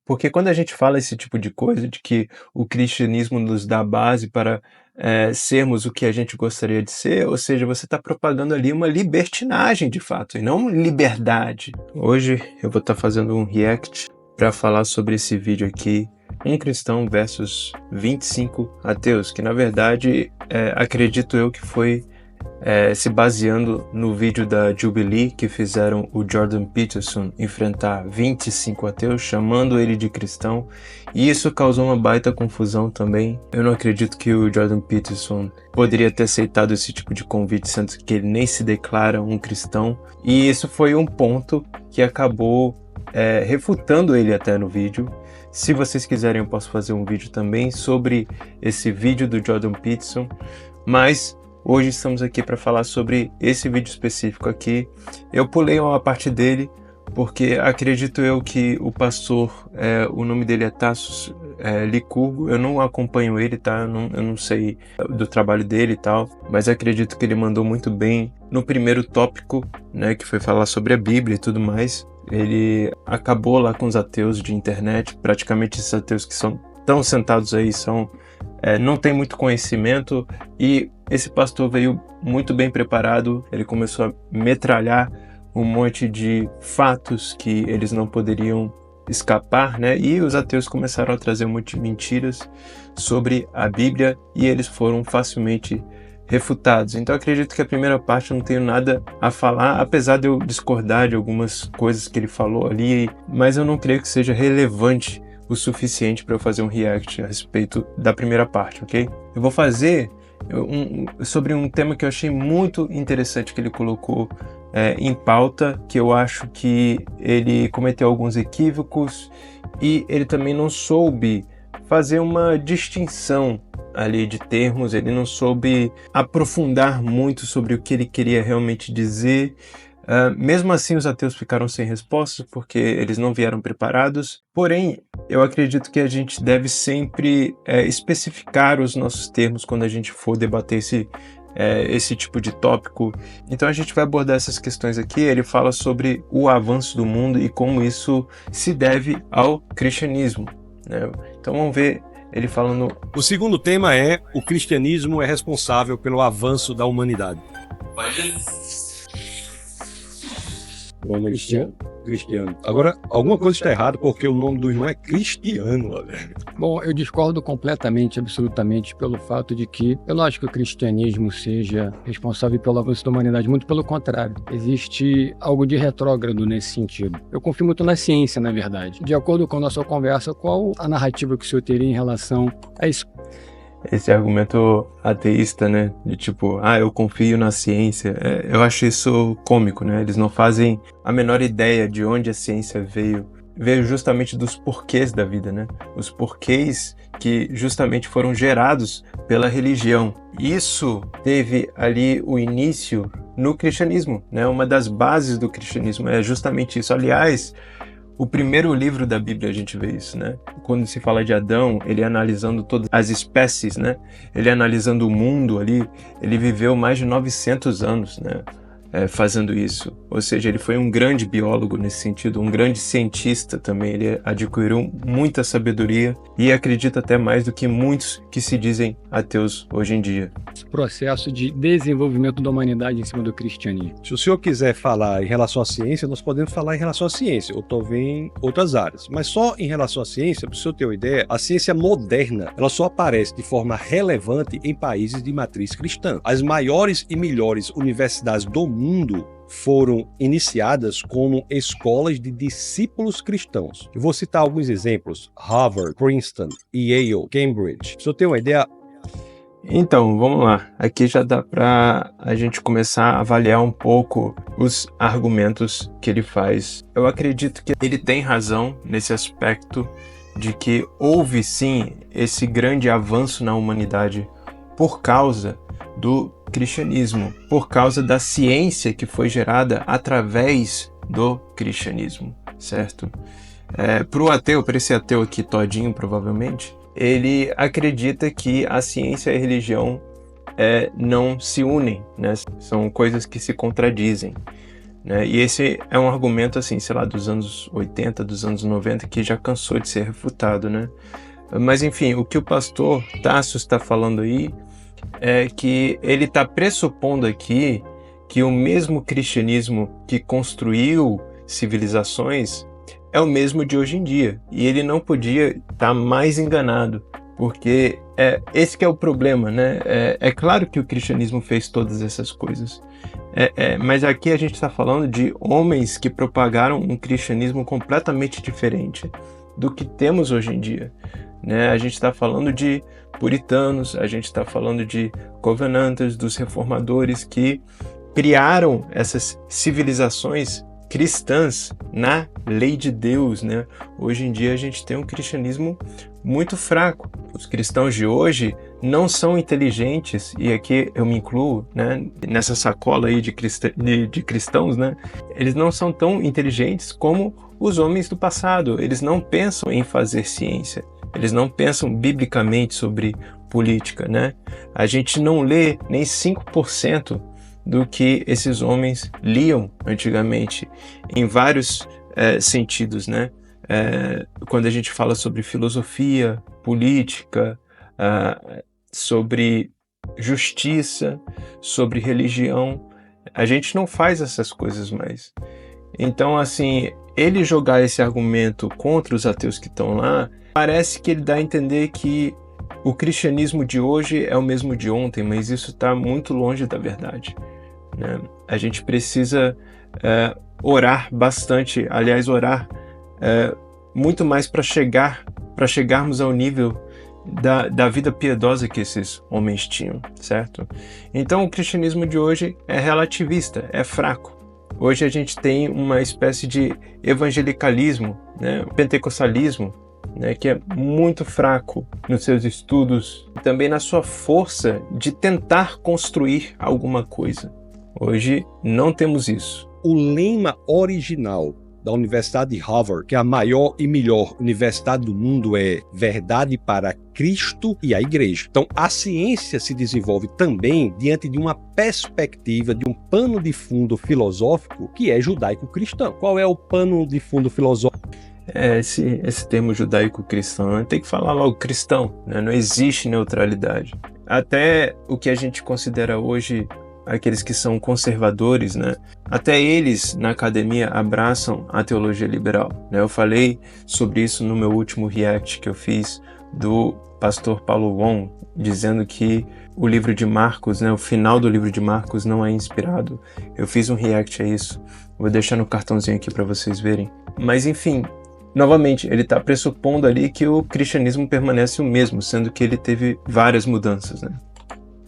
Porque quando a gente fala esse tipo de coisa, de que o cristianismo nos dá base para sermos o que a gente gostaria de ser, ou seja, você está propagando ali uma libertinagem de fato, e não liberdade. Hoje eu vou estar fazendo um react para falar sobre esse vídeo aqui, um cristão versus 25 ateus, que na verdade acredito eu que foi se baseando no vídeo da Jubilee que fizeram o Jordan Peterson enfrentar 25 ateus, chamando ele de cristão, e isso causou uma baita confusão também. Eu não acredito que o Jordan Peterson poderia ter aceitado esse tipo de convite, sendo que ele nem se declara um cristão, e isso foi um ponto que acabou refutando ele até no vídeo. Se vocês quiserem eu posso fazer um vídeo também sobre esse vídeo do Jordan Peterson, mas hoje estamos aqui para falar sobre esse vídeo específico aqui. Eu pulei uma parte dele porque acredito eu que o pastor, o nome dele é Tassos Licurgo, eu não acompanho ele, tá? Eu não sei do trabalho dele e tal, mas acredito que ele mandou muito bem no primeiro tópico, né, que foi falar sobre a Bíblia e tudo mais. Ele acabou lá com os ateus de internet, praticamente esses ateus que estão sentados aí não tem muito conhecimento, e esse pastor veio muito bem preparado. Ele começou a metralhar um monte de fatos que eles não poderiam escapar, né? E os ateus começaram a trazer um monte de mentiras sobre a Bíblia e eles foram facilmente refutados. Então acredito que a primeira parte eu não tenho nada a falar, apesar de eu discordar de algumas coisas que ele falou ali, mas eu não creio que seja relevante o suficiente para eu fazer um react a respeito da primeira parte, ok? Eu vou fazer sobre um tema que eu achei muito interessante que ele colocou em pauta, que eu acho que ele cometeu alguns equívocos e ele também não soube fazer uma distinção ali de termos, ele não soube aprofundar muito sobre o que ele queria realmente dizer. Mesmo assim, os ateus ficaram sem respostas porque eles não vieram preparados. Porém, eu acredito que a gente deve sempre especificar os nossos termos quando a gente for debater esse tipo de tópico. Então a gente vai abordar essas questões aqui. Ele fala sobre o avanço do mundo e como isso se deve ao cristianismo, né? Então vamos ver ele falando. O segundo tema é: o cristianismo é responsável pelo avanço da humanidade. Cristiano. Agora, alguma coisa está errada porque o nome do irmão é Cristiano, velho. Bom, eu discordo completamente, absolutamente, pelo fato de que eu não acho que o cristianismo seja responsável pelo avanço da humanidade, muito pelo contrário. Existe algo de retrógrado nesse sentido. Eu confio muito na ciência, na verdade. De acordo com a nossa conversa, qual a narrativa que o senhor teria em relação a isso? Esse argumento ateísta, né, de tipo, eu confio na ciência, eu acho isso cômico, né? Eles não fazem a menor ideia de onde a ciência veio justamente dos porquês da vida, né? Os porquês que justamente foram gerados pela religião. Isso teve ali o início no cristianismo, né? Uma das bases do cristianismo é justamente isso. Aliás, o primeiro livro da Bíblia a gente vê isso, né? Quando se fala de Adão, ele analisando todas as espécies, né? Ele analisando o mundo ali, ele viveu mais de 900 anos, né? Fazendo isso. Ou seja, ele foi um grande biólogo nesse sentido, um grande cientista também. Ele adquiriu muita sabedoria e acredita até mais do que muitos que se dizem ateus hoje em dia. Processo de desenvolvimento da humanidade em cima do cristianismo. Se o senhor quiser falar em relação à ciência, nós podemos falar em relação à ciência, ou talvez em outras áreas. Mas só em relação à ciência, para o senhor ter uma ideia, a ciência moderna, ela só aparece de forma relevante em países de matriz cristã. As maiores e melhores universidades do mundo foram iniciadas como escolas de discípulos cristãos. Eu vou citar alguns exemplos: Harvard, Princeton, Yale, Cambridge. Se eu ter uma ideia. Então, vamos lá. Aqui já dá para a gente começar a avaliar um pouco os argumentos que ele faz. Eu acredito que ele tem razão nesse aspecto de que houve sim esse grande avanço na humanidade por causa do cristianismo, por causa da ciência que foi gerada através do cristianismo, certo? Para esse ateu aqui todinho, provavelmente, ele acredita que a ciência e a religião não se unem, né? São coisas que se contradizem. né? E esse é um argumento, assim, sei lá, dos anos 80, dos anos 90, que já cansou de ser refutado, né? Mas, enfim, o que o pastor Tasso está falando aí é que ele está pressupondo aqui que o mesmo cristianismo que construiu civilizações é o mesmo de hoje em dia. E ele não podia estar mais enganado, porque esse que é o problema, né? É claro que o cristianismo fez todas essas coisas, mas aqui a gente está falando de homens que propagaram um cristianismo completamente diferente do que temos hoje em dia, né? A gente está falando de puritanos, a gente está falando de covenanters, dos reformadores que criaram essas civilizações cristãs na lei de Deus, né? Hoje em dia a gente tem um cristianismo muito fraco. Os cristãos de hoje não são inteligentes, e aqui eu me incluo, né, nessa sacola aí de cristãos, né? Eles não são tão inteligentes como os homens do passado. Eles não pensam em fazer ciência. Eles não pensam biblicamente sobre política, né? A gente não lê nem 5% do que esses homens liam antigamente, em vários sentidos, né? Quando a gente fala sobre filosofia, política, sobre justiça, sobre religião, a gente não faz essas coisas mais. Então, assim, ele jogar esse argumento contra os ateus que estão lá, parece que ele dá a entender que o cristianismo de hoje é o mesmo de ontem, mas isso está muito longe da verdade, né? A gente precisa orar bastante, aliás, orar muito mais para chegarmos ao nível da vida piedosa que esses homens tinham, certo? Então o cristianismo de hoje é relativista, é fraco. Hoje a gente tem uma espécie de evangelicalismo, né? Pentecostalismo, né? Que é muito fraco nos seus estudos e também na sua força de tentar construir alguma coisa. Hoje não temos isso. O lema original da Universidade de Harvard, que é a maior e melhor universidade do mundo, é verdade para Cristo e a Igreja. Então, a ciência se desenvolve também diante de uma perspectiva, de um pano de fundo filosófico que é judaico-cristão. Qual é o pano de fundo filosófico? Esse termo judaico-cristão, tem que falar logo cristão, né? Não existe neutralidade. Até o que a gente considera hoje aqueles que são conservadores, né? Até eles na academia abraçam a teologia liberal, né? Eu falei sobre isso no meu último react que eu fiz do pastor Paulo Wong, dizendo que o livro de Marcos, né, o final do livro de Marcos não é inspirado. Eu fiz um react a isso, vou deixar no cartãozinho aqui para vocês verem. Mas enfim, novamente, ele está pressupondo ali que o cristianismo permanece o mesmo, sendo que ele teve várias mudanças, né?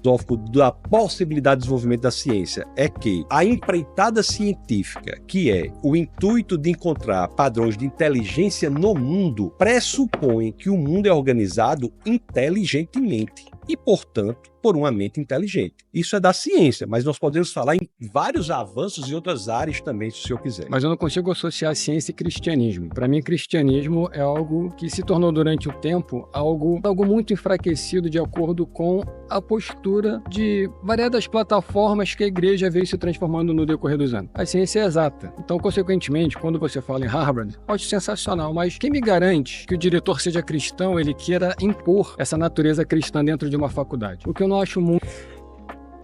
Filosófico da possibilidade de desenvolvimento da ciência é que a empreitada científica, que é o intuito de encontrar padrões de inteligência no mundo, pressupõe que o mundo é organizado inteligentemente e, portanto, por uma mente inteligente. Isso é da ciência, mas nós podemos falar em vários avanços em outras áreas também, se o senhor quiser. Mas eu não consigo associar ciência e cristianismo. Para mim, cristianismo é algo que se tornou durante o tempo algo muito enfraquecido de acordo com a postura de variadas plataformas que a igreja veio se transformando no decorrer dos anos. A ciência é exata. Então, consequentemente, quando você fala em Harvard, acho sensacional, mas quem me garante que o diretor seja cristão, ele queira impor essa natureza cristã dentro de uma faculdade? O que eu não acho muito...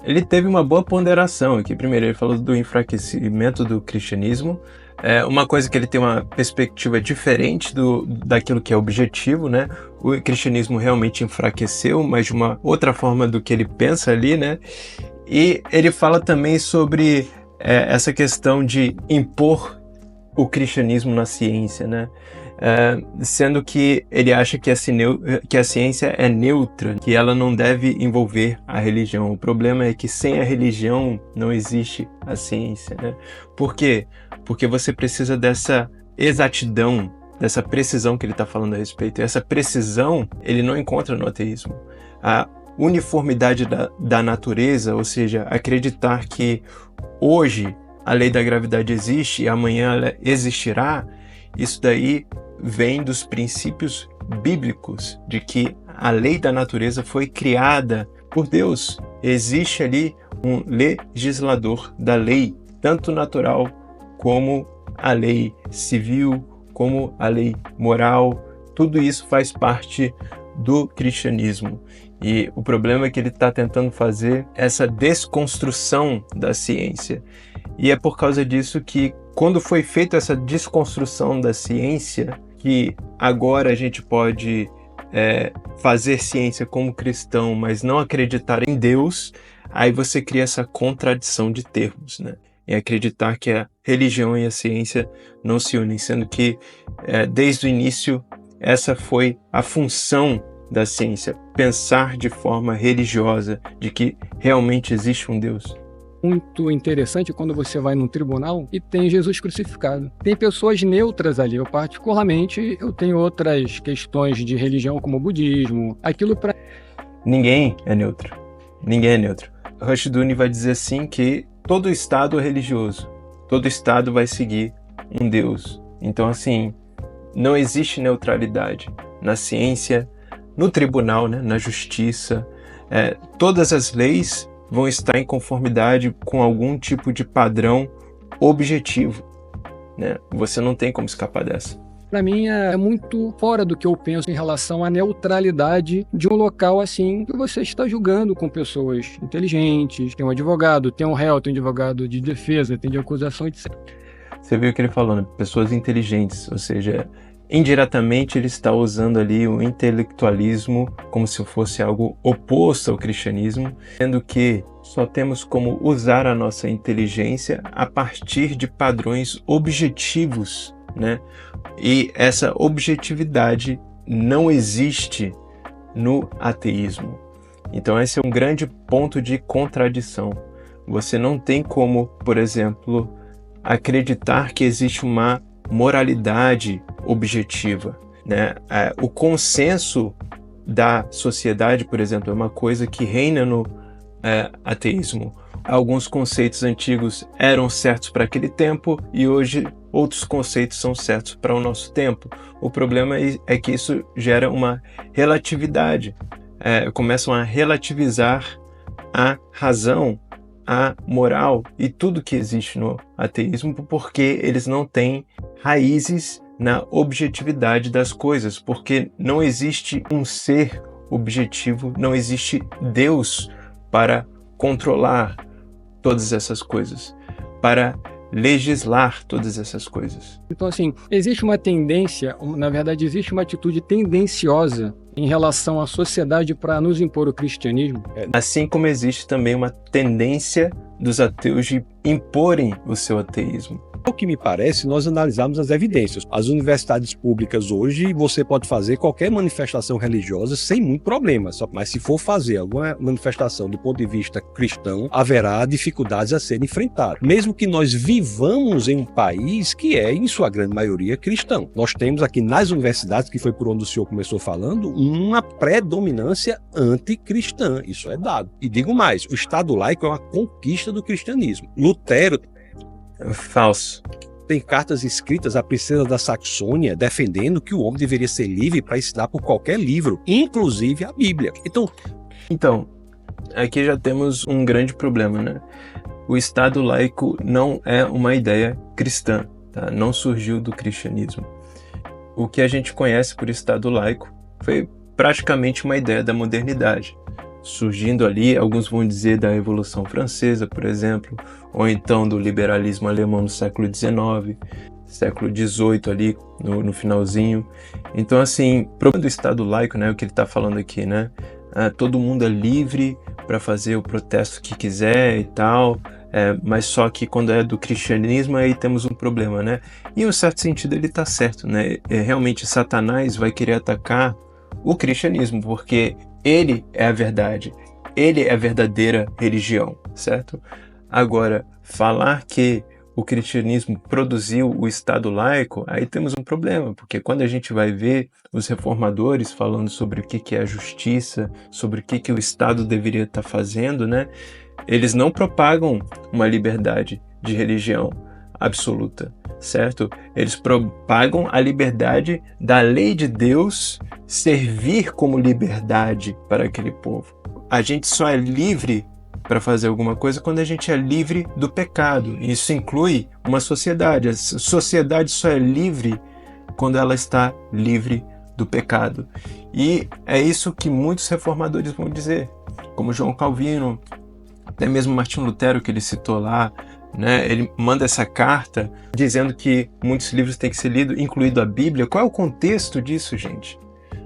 Ele teve uma boa ponderação aqui. Primeiro, ele falou do enfraquecimento do cristianismo. Uma coisa que ele tem uma perspectiva diferente daquilo que é objetivo, né? O cristianismo realmente enfraqueceu, mas de uma outra forma do que ele pensa ali, né? E ele fala também sobre essa questão de impor o cristianismo na ciência, né? Sendo que ele acha que a ciência é neutra, que ela não deve envolver a religião. O problema é que sem a religião não existe a ciência, né? Por quê? Porque você precisa dessa exatidão, dessa precisão que ele está falando a respeito. E essa precisão ele não encontra no ateísmo. A uniformidade da natureza, ou seja, acreditar que hoje a lei da gravidade existe e amanhã ela existirá, isso daí vem dos princípios bíblicos de que a lei da natureza foi criada por Deus. Existe ali um legislador da lei tanto natural como a lei civil, como a lei moral. Tudo isso faz parte do cristianismo. E o problema é que ele está tentando fazer essa desconstrução da ciência. E é por causa disso que, quando foi feita essa desconstrução da ciência, que agora a gente pode fazer ciência como cristão, mas não acreditar em Deus, aí você cria essa contradição de termos, né? Em acreditar que a religião e a ciência não se unem, sendo que desde o início essa foi a função da ciência, pensar de forma religiosa, de que realmente existe um Deus. Muito interessante quando você vai num tribunal e tem Jesus crucificado. Tem pessoas neutras ali. Eu, particularmente, eu tenho outras questões de religião, como o budismo. Aquilo para... Ninguém é neutro. Ninguém é neutro. Rushdoony vai dizer assim que todo Estado é religioso. Todo Estado vai seguir um Deus. Então, assim, não existe neutralidade na ciência, no tribunal, né, na justiça. Todas as leis vão estar em conformidade com algum tipo de padrão objetivo, né? Você não tem como escapar dessa. Para mim é muito fora do que eu penso em relação à neutralidade de um local assim que você está julgando com pessoas inteligentes, tem um advogado, tem um réu, tem um advogado de defesa, tem de acusação, etc. Você viu o que ele falou, né? Pessoas inteligentes, ou seja, indiretamente ele está usando ali o intelectualismo como se fosse algo oposto ao cristianismo, sendo que só temos como usar a nossa inteligência a partir de padrões objetivos, né? E essa objetividade não existe no ateísmo. Então esse é um grande ponto de contradição. Você não tem como, por exemplo, acreditar que existe uma moralidade objetiva, né? O consenso da sociedade, por exemplo, é uma coisa que reina no ateísmo. Alguns conceitos antigos eram certos para aquele tempo e hoje outros conceitos são certos para o nosso tempo. O problema é que isso gera uma relatividade. Começam a relativizar a razão, a moral e tudo que existe no ateísmo, porque eles não têm raízes na objetividade das coisas, porque não existe um ser objetivo, não existe Deus para controlar todas essas coisas, para legislar todas essas coisas. Então, assim, existe uma tendência, na verdade, existe uma atitude tendenciosa em relação à sociedade para nos impor o cristianismo. Assim como existe também uma tendência dos ateus de imporem o seu ateísmo. O que me parece, nós analisarmos as evidências. As universidades públicas hoje, você pode fazer qualquer manifestação religiosa sem muito problema. Mas se for fazer alguma manifestação do ponto de vista cristão, haverá dificuldades a serem enfrentadas. Mesmo que nós vivamos em um país que é, em sua grande maioria, cristão. Nós temos aqui nas universidades, que foi por onde o senhor começou falando, uma predominância anticristã. Isso é dado. E digo mais, o Estado laico é uma conquista do cristianismo. Lutero... Falso. Tem cartas escritas à princesa da Saxônia defendendo que o homem deveria ser livre para ensinar por qualquer livro, inclusive a Bíblia. Então, aqui já temos um grande problema, né? O Estado laico não é uma ideia cristã, tá? Não surgiu do cristianismo. O que a gente conhece por Estado laico foi praticamente uma ideia da modernidade. Surgindo ali, alguns vão dizer da Revolução Francesa, por exemplo, ou então do liberalismo alemão no século XIX, século XVIII ali, no finalzinho. Então, assim, o problema do Estado laico, né, o que ele está falando aqui, né? Todo mundo é livre para fazer o protesto que quiser e tal, mas só que quando é do cristianismo, aí temos um problema, né? E em um certo sentido ele está certo, né? Realmente Satanás vai querer atacar o cristianismo, porque ele é a verdade, ele é a verdadeira religião, certo? Agora, falar que o cristianismo produziu o Estado laico, aí temos um problema, porque quando a gente vai ver os reformadores falando sobre o que é a justiça, sobre o que o Estado deveria estar fazendo, né? Eles não propagam uma liberdade de religião absoluta, certo? Eles propagam a liberdade da lei de Deus servir como liberdade para aquele povo. A gente só é livre para fazer alguma coisa quando a gente é livre do pecado. Isso inclui uma sociedade. A sociedade só é livre quando ela está livre do pecado. E é isso que muitos reformadores vão dizer, como João Calvino, até mesmo Martinho Lutero, que ele citou lá, né? Ele manda essa carta dizendo que muitos livros têm que ser lidos, incluindo a Bíblia. Qual é o contexto disso, gente?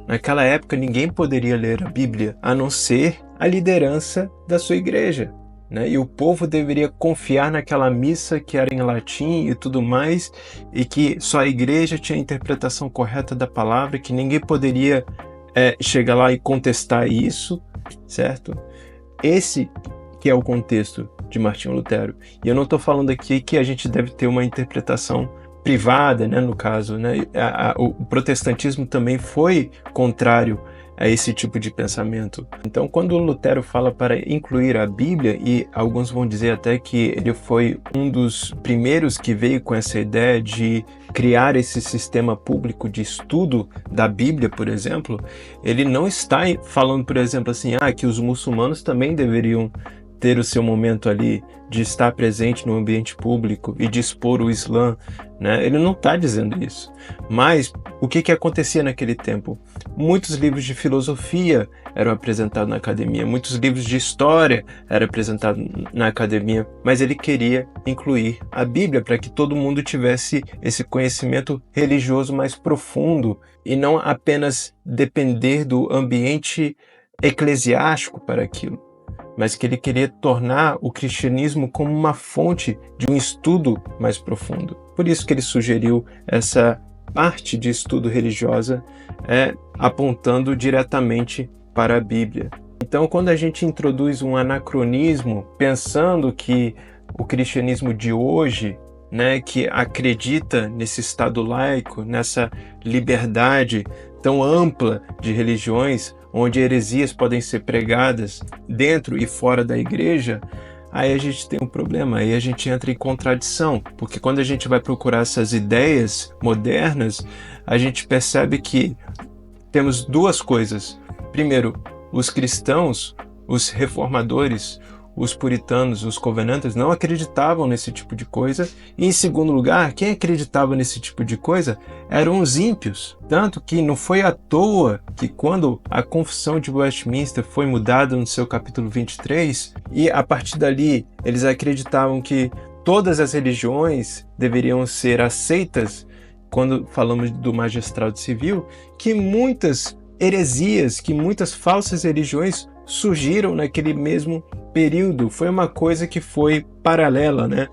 Naquela época, ninguém poderia ler a Bíblia, a não ser a liderança da sua igreja, né? E o povo deveria confiar naquela missa que era em latim e tudo mais, e que só a igreja tinha a interpretação correta da palavra, que ninguém poderia chegar lá e contestar isso, certo? Esse que é o contexto de Martinho Lutero. E eu não estou falando aqui que a gente deve ter uma interpretação privada, né, no caso, né? O protestantismo também foi contrário a esse tipo de pensamento. Então, quando Lutero fala para incluir a Bíblia, e alguns vão dizer até que ele foi um dos primeiros que veio com essa ideia de criar esse sistema público de estudo da Bíblia, por exemplo, ele não está falando, por exemplo, assim, que os muçulmanos também deveriam ter o seu momento ali de estar presente no ambiente público e de expor o Islã, né? Ele não está dizendo isso. Mas o que acontecia naquele tempo? Muitos livros de filosofia eram apresentados na academia, muitos livros de história eram apresentados na academia, mas ele queria incluir a Bíblia para que todo mundo tivesse esse conhecimento religioso mais profundo e não apenas depender do ambiente eclesiástico para aquilo, mas que ele queria tornar o cristianismo como uma fonte de um estudo mais profundo. Por isso que ele sugeriu essa parte de estudo religiosa apontando diretamente para a Bíblia. Então, quando a gente introduz um anacronismo, pensando que o cristianismo de hoje, né, que acredita nesse Estado laico, nessa liberdade tão ampla de religiões, onde heresias podem ser pregadas dentro e fora da igreja, aí a gente tem um problema, aí a gente entra em contradição, porque quando a gente vai procurar essas ideias modernas, a gente percebe que temos duas coisas. Primeiro, os cristãos, os reformadores, os puritanos, os covenantes não acreditavam nesse tipo de coisa. E em segundo lugar, quem acreditava nesse tipo de coisa eram os ímpios. Tanto que não foi à toa que quando a Confissão de Westminster foi mudada no seu capítulo 23, e a partir dali eles acreditavam que todas as religiões deveriam ser aceitas, quando falamos do magistrado civil, que muitas heresias, que muitas falsas religiões surgiram naquele mesmo período. Foi uma coisa que foi paralela, né?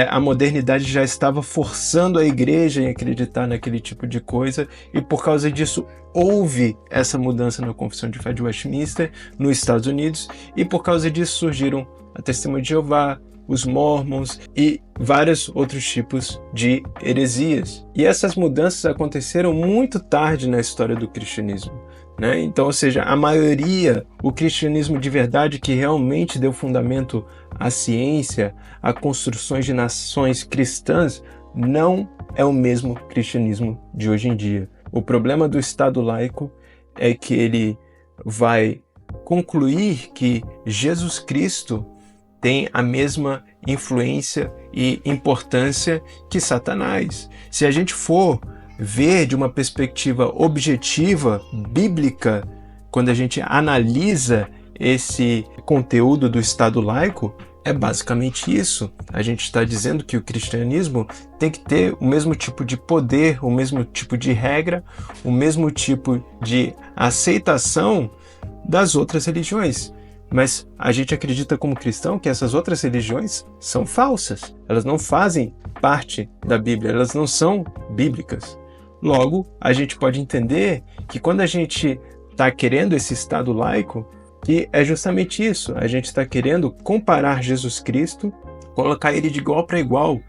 A modernidade já estava forçando a igreja a acreditar naquele tipo de coisa, e por causa disso houve essa mudança na Confissão de Fé de Westminster nos Estados Unidos, e por causa disso surgiram a Testemunha de Jeová, os Mormons e vários outros tipos de heresias. E essas mudanças aconteceram muito tarde na história do cristianismo, né? Então, ou seja, a maioria, o cristianismo de verdade que realmente deu fundamento à ciência, a construções de nações cristãs, não é o mesmo cristianismo de hoje em dia. O problema do Estado laico é que ele vai concluir que Jesus Cristo tem a mesma influência e importância que Satanás. Se a gente for ver de uma perspectiva objetiva, bíblica, quando a gente analisa esse conteúdo do Estado laico, é basicamente isso. A gente está dizendo que o cristianismo tem que ter o mesmo tipo de poder, o mesmo tipo de regra, o mesmo tipo de aceitação das outras religiões. Mas a gente acredita como cristão que essas outras religiões são falsas. Elas não fazem parte da Bíblia, elas não são bíblicas. Logo, a gente pode entender que quando a gente está querendo esse Estado laico, que é justamente isso. A gente está querendo comparar Jesus Cristo, colocar ele de igual para igual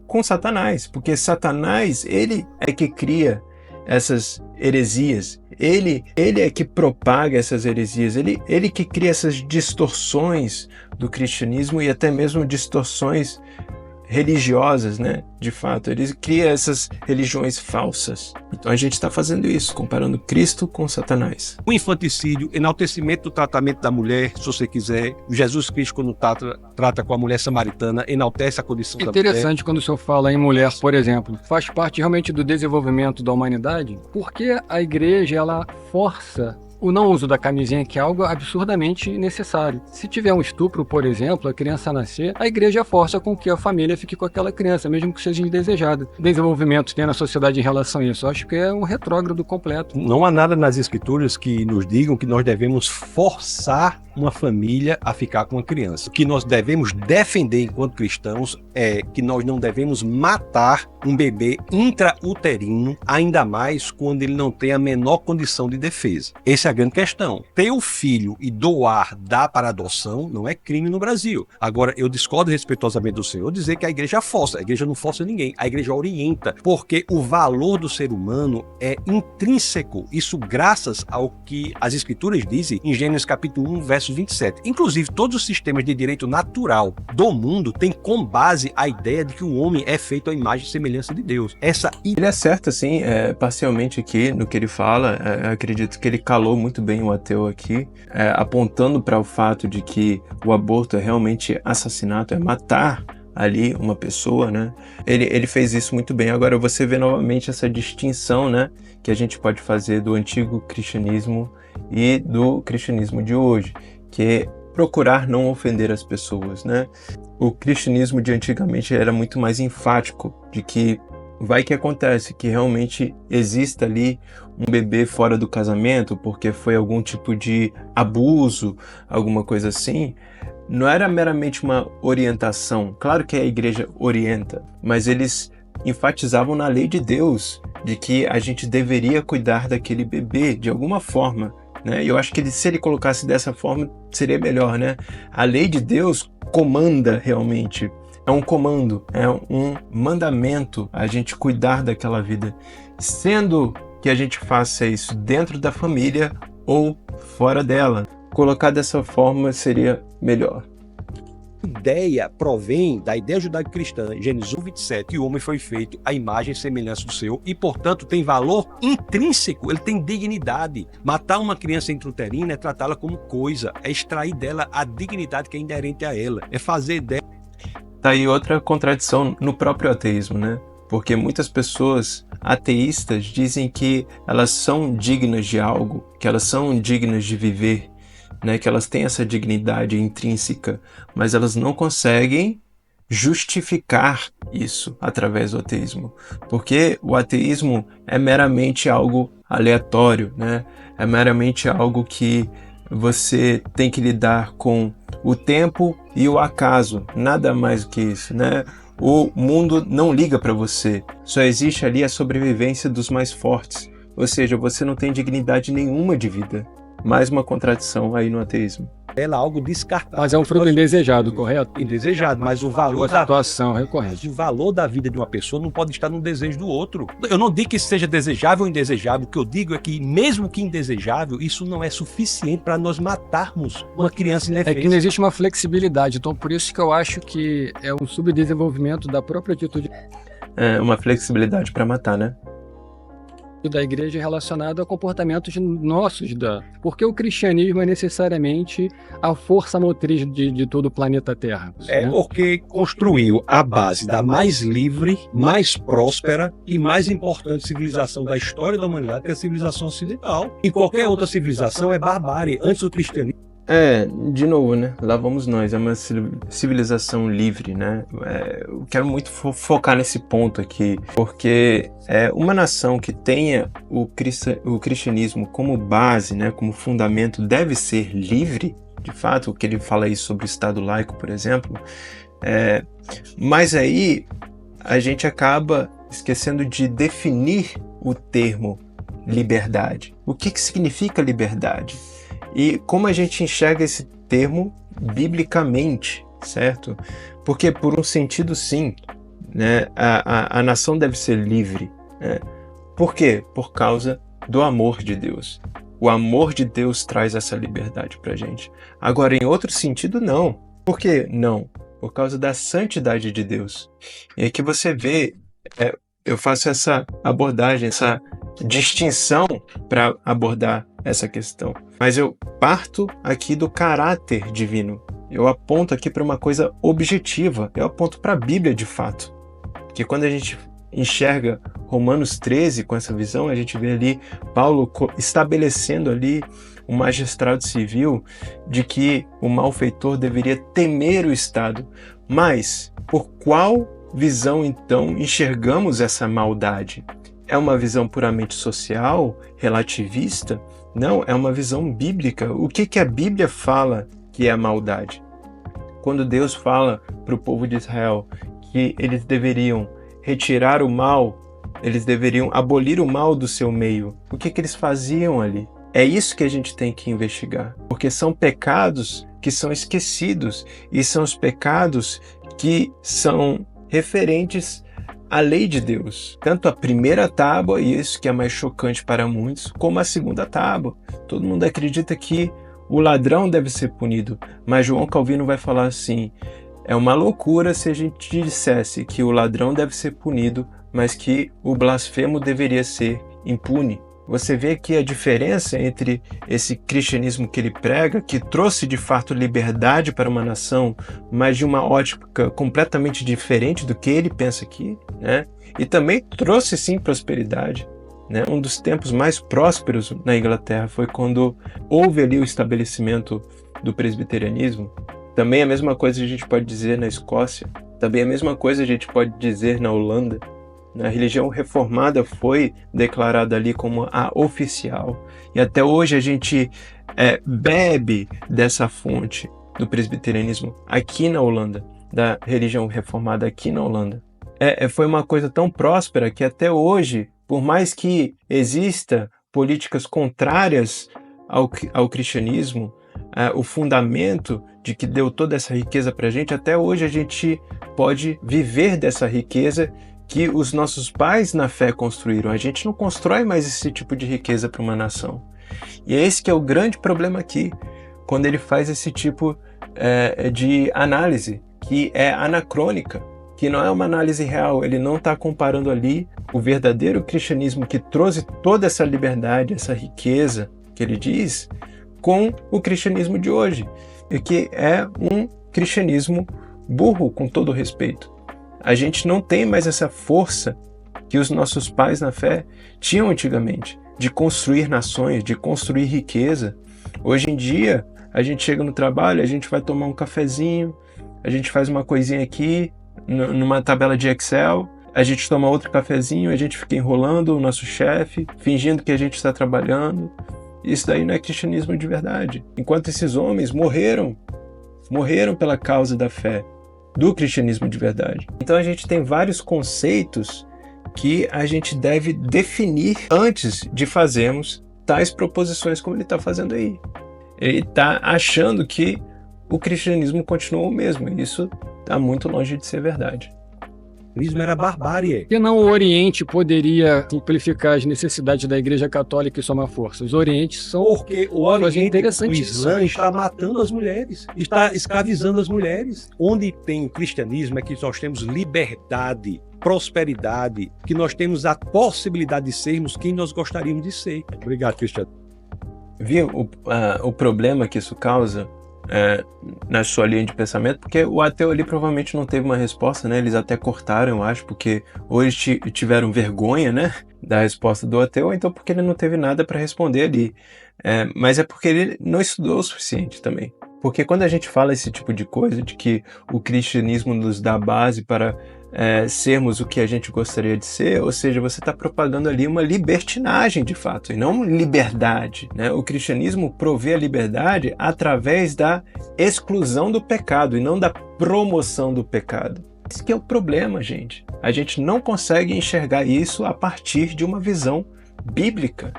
com Satanás. Porque Satanás, ele é que cria essas heresias. Ele é que propaga essas heresias, ele que cria essas distorções do cristianismo e até mesmo distorções religiosas, né? De fato, ele cria essas religiões falsas. Então a gente está fazendo isso, comparando Cristo com Satanás. O infanticídio, enaltecimento do tratamento da mulher, se você quiser. Jesus Cristo, quando trata com a mulher samaritana, enaltece a condição da mulher. Interessante quando o senhor fala em mulher, por exemplo. Faz parte realmente do desenvolvimento da humanidade, porque a igreja, ela força o não uso da camisinha, que é algo absurdamente necessário. Se tiver um estupro, por exemplo, a criança nascer, a igreja força com que a família fique com aquela criança, mesmo que seja indesejada. Desenvolvimento tem na sociedade em relação a isso. Eu acho que é um retrógrado completo. Não há nada nas escrituras que nos digam que nós devemos forçar uma família a ficar com uma criança. O que nós devemos defender enquanto cristãos é que nós não devemos matar um bebê intrauterino, ainda mais quando ele não tem a menor condição de defesa. Essa é a grande questão. Ter o filho e dar para adoção não é crime no Brasil. Agora, eu discordo respeitosamente do senhor dizer que a igreja força. A igreja não força ninguém. A igreja orienta, porque o valor do ser humano é intrínseco. Isso graças ao que as escrituras dizem em Gênesis capítulo 1, verso 27. Inclusive, todos os sistemas de direito natural do mundo têm como base a ideia de que o homem é feito à imagem e semelhança de Deus. Ele acerta, sim, parcialmente aqui no que ele fala. Acredito que ele calou muito bem o ateu aqui, apontando para o fato de que o aborto é realmente assassinato, é matar ali uma pessoa, né? Ele fez isso muito bem. Agora você vê novamente essa distinção, né, que a gente pode fazer do antigo cristianismo e do cristianismo de hoje, que é procurar não ofender as pessoas, né? O cristianismo de antigamente era muito mais enfático de que vai que acontece que realmente exista ali um bebê fora do casamento porque foi algum tipo de abuso, alguma coisa assim. Não era meramente uma orientação. Claro que a igreja orienta, mas eles enfatizavam na lei de Deus de que a gente deveria cuidar daquele bebê de alguma forma, né? E eu acho que se ele colocasse dessa forma seria melhor, né? A lei de Deus comanda realmente. É um comando, é um mandamento a gente cuidar daquela vida, sendo que a gente faça isso dentro da família ou fora dela. Colocar dessa forma seria melhor. A ideia provém da ideia judaico-cristã, Gênesis 1:27, que o homem foi feito à imagem e semelhança do seu e, portanto, tem valor intrínseco, ele tem dignidade. Matar uma criança intrauterina é tratá-la como coisa, é extrair dela a dignidade que é inerente a ela, é fazer dela. Tá aí outra contradição no próprio ateísmo, né? Porque muitas pessoas ateístas dizem que elas são dignas de algo, que elas são dignas de viver, né? Que elas têm essa dignidade intrínseca, mas elas não conseguem justificar isso através do ateísmo, porque o ateísmo é meramente algo aleatório, né? É meramente algo que você tem que lidar com o tempo e o acaso, nada mais do que isso, né? O mundo não liga para você, só existe ali a sobrevivência dos mais fortes, ou seja, você não tem dignidade nenhuma de vida. Mais uma contradição aí no ateísmo. Ela é algo descartável. Mas é um fruto indesejado, correto? Indesejado, mas o valor da situação recorrente. O valor da vida de uma pessoa não pode estar no desejo do outro. Eu não digo que isso seja desejável ou indesejável, o que eu digo é que, mesmo que indesejável, isso não é suficiente para nós matarmos uma criança indefesa. É que não existe uma flexibilidade, então por isso que eu acho que é um subdesenvolvimento da própria atitude. É uma flexibilidade para matar, né? Da igreja relacionado a comportamentos nossos, porque o cristianismo é necessariamente a força motriz de todo o planeta Terra. É, né? Porque construiu a base da mais livre, mais próspera e mais importante civilização da história da humanidade, que é a civilização ocidental. E qualquer outra civilização é barbárie. Antes do cristianismo, de novo, né? Lá vamos nós, é uma civilização livre, né? Eu quero muito focar nesse ponto aqui, porque uma nação que tenha o cristianismo como base, né, como fundamento, deve ser livre, de fato, o que ele fala aí sobre o Estado laico, por exemplo, mas aí a gente acaba esquecendo de definir o termo liberdade. O que significa liberdade? E como a gente enxerga esse termo biblicamente, certo? Porque por um sentido sim, né, a nação deve ser livre. Né? Por quê? Por causa do amor de Deus. O amor de Deus traz essa liberdade pra gente. Agora, em outro sentido, não. Por que não? por causa da santidade de Deus. E aqui você vê, eu faço essa abordagem, essa distinção para abordar essa questão. Mas eu parto aqui do caráter divino. Eu aponto aqui para uma coisa objetiva. Eu aponto para a Bíblia de fato. Porque quando a gente enxerga Romanos 13 com essa visão, a gente vê ali Paulo estabelecendo ali um magistrado civil de que o malfeitor deveria temer o Estado. Mas por qual visão então enxergamos essa maldade? É uma visão puramente social, relativista? Não, é uma visão bíblica. O que a Bíblia fala que é a maldade? Quando Deus fala para o povo de Israel que eles deveriam retirar o mal, eles deveriam abolir o mal do seu meio, o que eles faziam ali? É isso que a gente tem que investigar, porque são pecados que são esquecidos e são os pecados que são referentes à lei de Deus. Tanto a primeira tábua, e isso que é mais chocante para muitos, como a segunda tábua. Todo mundo acredita que o ladrão deve ser punido, mas João Calvino vai falar assim: é uma loucura se a gente dissesse que o ladrão deve ser punido, mas que o blasfemo deveria ser impune. Você vê aqui a diferença entre esse cristianismo que ele prega, que trouxe de fato liberdade para uma nação, mas de uma ótica completamente diferente do que ele pensa aqui, né? E também trouxe sim prosperidade, né? Um dos tempos mais prósperos na Inglaterra foi quando houve ali o estabelecimento do presbiterianismo. Também a mesma coisa a gente pode dizer na Escócia, também a mesma coisa a gente pode dizer na Holanda. A religião reformada foi declarada ali como a oficial. E até hoje a gente bebe dessa fonte do presbiterianismo aqui na Holanda, da religião reformada aqui na Holanda. Foi uma coisa tão próspera que até hoje, por mais que exista políticas contrárias ao cristianismo, o fundamento de que deu toda essa riqueza para a gente, até hoje a gente pode viver dessa riqueza que os nossos pais na fé construíram. A gente não constrói mais esse tipo de riqueza para uma nação. E é esse que é o grande problema aqui, quando ele faz esse tipo de análise, que é anacrônica, que não é uma análise real. Ele não está comparando ali o verdadeiro cristianismo que trouxe toda essa liberdade, essa riqueza, que ele diz, com o cristianismo de hoje, e que é um cristianismo burro, com todo o respeito. A gente não tem mais essa força que os nossos pais na fé tinham antigamente, de construir nações, de construir riqueza. Hoje em dia, a gente chega no trabalho, a gente vai tomar um cafezinho, a gente faz uma coisinha aqui, numa tabela de Excel, a gente toma outro cafezinho, a gente fica enrolando o nosso chefe, fingindo que a gente está trabalhando. Isso daí não é cristianismo de verdade. Enquanto esses homens morreram pela causa da fé, do cristianismo de verdade. Então a gente tem vários conceitos que a gente deve definir antes de fazermos tais proposições como ele está fazendo aí. Ele está achando que o cristianismo continua o mesmo. Isso está muito longe de ser verdade. O cristianismo era barbárie. Que não o Oriente poderia simplificar as necessidades da Igreja Católica e somar forças. Os Orientes são... Porque o Oriente, o Islã, está matando as mulheres, está escravizando as mulheres. Onde tem o cristianismo é que nós temos liberdade, prosperidade, que nós temos a possibilidade de sermos quem nós gostaríamos de ser. Obrigado, Cristiano. Viu o problema que isso causa na sua linha de pensamento? Porque o ateu ali provavelmente não teve uma resposta, né? Eles até cortaram, eu acho, porque hoje tiveram vergonha, né, da resposta do ateu, então porque ele não teve nada para responder ali. Mas é porque ele não estudou o suficiente também. Porque quando a gente fala esse tipo de coisa, de que o cristianismo nos dá base para sermos o que a gente gostaria de ser, ou seja, você está propagando ali uma libertinagem de fato, e não liberdade, né? O cristianismo provê a liberdade através da exclusão do pecado e não da promoção do pecado. Esse que é o problema, gente. A gente não consegue enxergar isso a partir de uma visão bíblica.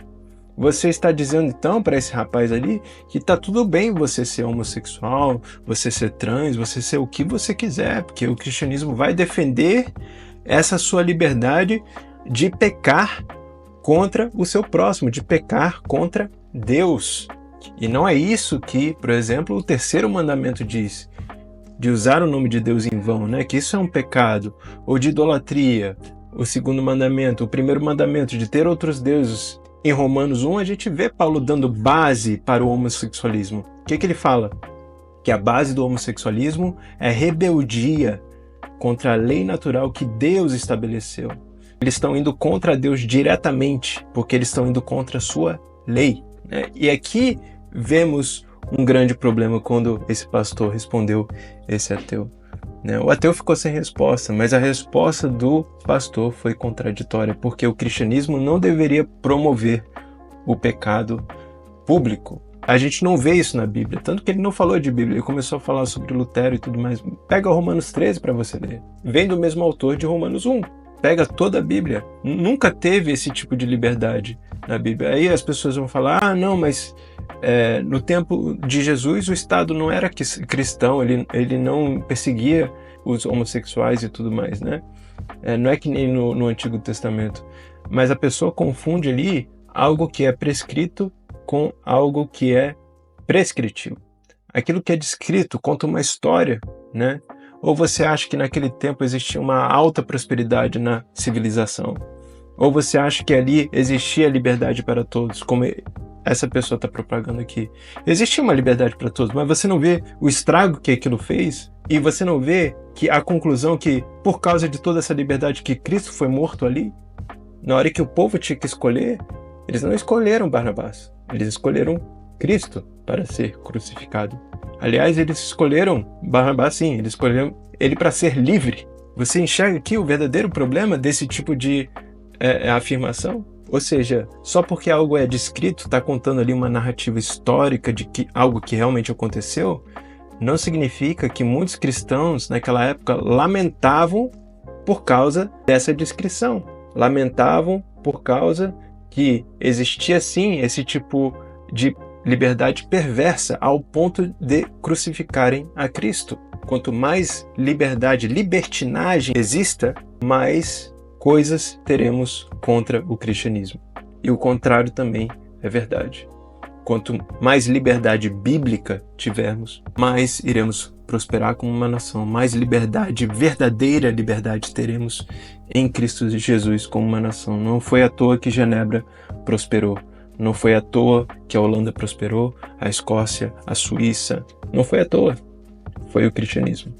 Você está dizendo então para esse rapaz ali que tá tudo bem você ser homossexual, você ser trans, você ser o que você quiser, porque o cristianismo vai defender essa sua liberdade de pecar contra o seu próximo, de pecar contra Deus. E não é isso que, por exemplo, o terceiro mandamento diz. de usar o nome de Deus em vão, né? Que isso é um pecado, ou de idolatria, o segundo mandamento, o primeiro mandamento de ter outros deuses. Em Romanos 1, a gente vê Paulo dando base para o homossexualismo. O que ele fala? Que a base do homossexualismo é rebeldia contra a lei natural que Deus estabeleceu. Eles estão indo contra Deus diretamente, porque eles estão indo contra a sua lei, né? E aqui vemos um grande problema quando esse pastor respondeu esse ateu, né? O ateu ficou sem resposta, mas a resposta do pastor foi contraditória, porque o cristianismo não deveria promover o pecado público. A gente não vê isso na Bíblia, tanto que ele não falou de Bíblia, ele começou a falar sobre Lutero e tudo mais. Pega Romanos 13 para você ler. Vem do mesmo autor de Romanos 1. Pega toda a Bíblia. Nunca teve esse tipo de liberdade na Bíblia. Aí as pessoas vão falar, não, mas no tempo de Jesus o Estado não era cristão, ele não perseguia os homossexuais e tudo mais, né? Não é que nem no Antigo Testamento. Mas a pessoa confunde ali algo que é prescrito com algo que é prescritivo. Aquilo que é descrito conta uma história, né? Ou você acha que naquele tempo existia uma alta prosperidade na civilização? Ou você acha que ali existia liberdade para todos, como essa pessoa está propagando aqui? Existia uma liberdade para todos, mas você não vê o estrago que aquilo fez? E você não vê que a conclusão que, por causa de toda essa liberdade, que Cristo foi morto ali? Na hora que o povo tinha que escolher, eles não escolheram Barnabás, eles escolheram Cristo para ser crucificado. Aliás, eles escolheram Barnabás, sim, eles escolheram ele para ser livre. Você enxerga aqui o verdadeiro problema desse tipo de afirmação? Ou seja, só porque algo é descrito, está contando ali uma narrativa histórica de que algo que realmente aconteceu, não significa que muitos cristãos naquela época lamentavam por causa dessa descrição. Lamentavam por causa que existia sim esse tipo de liberdade perversa ao ponto de crucificarem a Cristo. Quanto mais liberdade, libertinagem exista, mais coisas teremos contra o cristianismo. E o contrário também é verdade. Quanto mais liberdade bíblica tivermos, mais iremos prosperar como uma nação, mais liberdade, verdadeira liberdade teremos em Cristo Jesus como uma nação. Não foi à toa que Genebra prosperou. Não foi à toa que a Holanda prosperou, a Escócia, a Suíça. Não foi à toa. Foi o cristianismo.